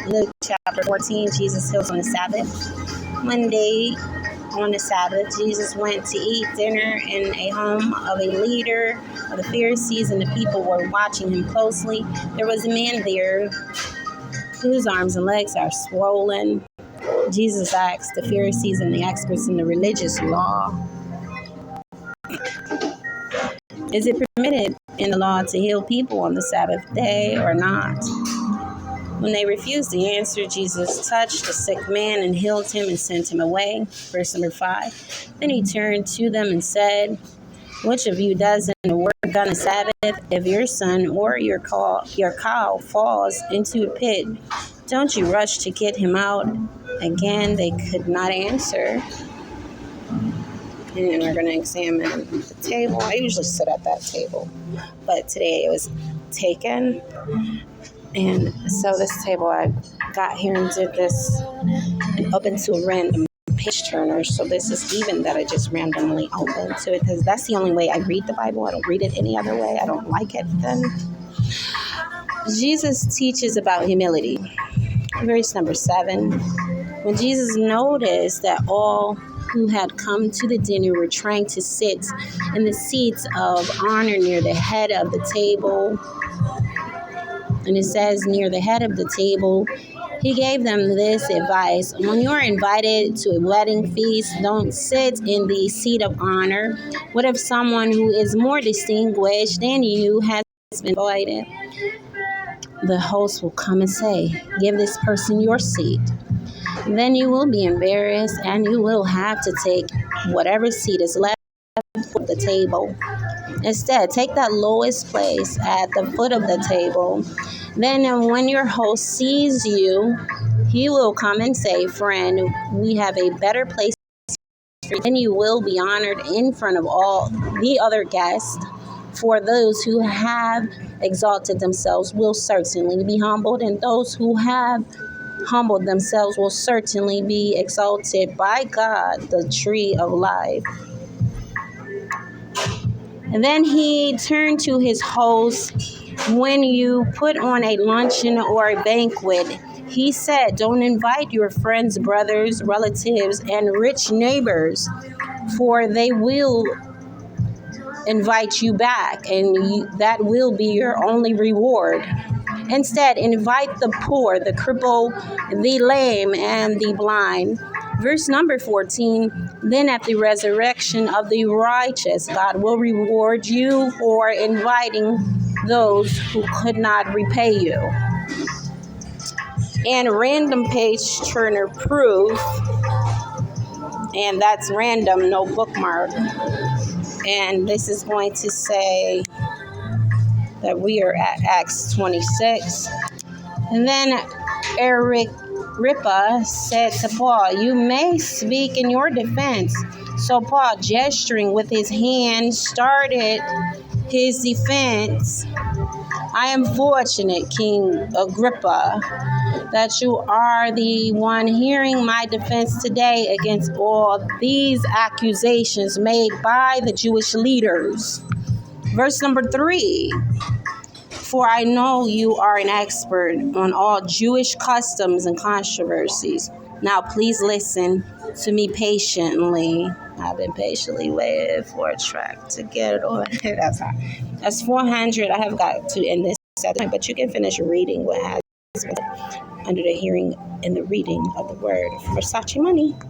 Luke chapter 14, Jesus heals on the Sabbath. One day on the Sabbath, Jesus went to eat dinner in a home of a leader of the Pharisees, and the people were watching him closely. There was a man there whose arms and legs are swollen. Jesus asked the Pharisees and the experts in the religious law, is it permitted in the law to heal people on the Sabbath day or not? When they refused to answer, Jesus touched the sick man and healed him and sent him away. Verse number 5. Then he turned to them and said, which of you doesn't work on the Sabbath? If your son or your cow falls into a pit, don't you rush to get him out? Again, they could not answer. And we're going to examine the table. I usually sit at that table, but today it was taken. And so this table, I got here and did this and opened to a random page turner. So this is even that I just randomly opened to it because that's the only way I read the Bible. I don't read it any other way. I don't like it then. Jesus teaches about humility. Verse number 7. When Jesus noticed that all who had come to the dinner were trying to sit in the seats of honor near the head of the table, and it says near the head of the table, he gave them this advice. When you are invited to a wedding feast, don't sit in the seat of honor. What if someone who is more distinguished than you has been invited? The host will come and say, give this person your seat. Then you will be embarrassed and you will have to take whatever seat is left at the table. Instead, take that lowest place at the foot of the table. Then when your host sees you, he will come and say, friend, we have a better place for you. Then you will be honored in front of all the other guests. For those who have exalted themselves will certainly be humbled, and those who have humbled themselves will certainly be exalted by God, the tree of life. And then he turned to his host. When you put on a luncheon or a banquet, he said, don't invite your friends, brothers, relatives, and rich neighbors, for they will invite you back, and that will be your only reward. Instead, invite the poor, the crippled, the lame, and the blind. Verse number 14, then at the resurrection of the righteous, God will reward you for inviting those who could not repay you. And random page turner proof, and that's random, no bookmark. And this is going to say that we are at Acts 26. And then Eric Ripa said to Paul, you may speak in your defense. So Paul, gesturing with his hand, started his defense. I am fortunate, King Agrippa, that you are the one hearing my defense today against all these accusations made by the Jewish leaders. Verse number 3. For I know you are an expert on all Jewish customs and controversies. Now please listen to me patiently. I've been patiently waiting for a track to get it on. That's 400. I have got to end this at the point, but you can finish reading what has been under the hearing and the reading of the word. Versace money.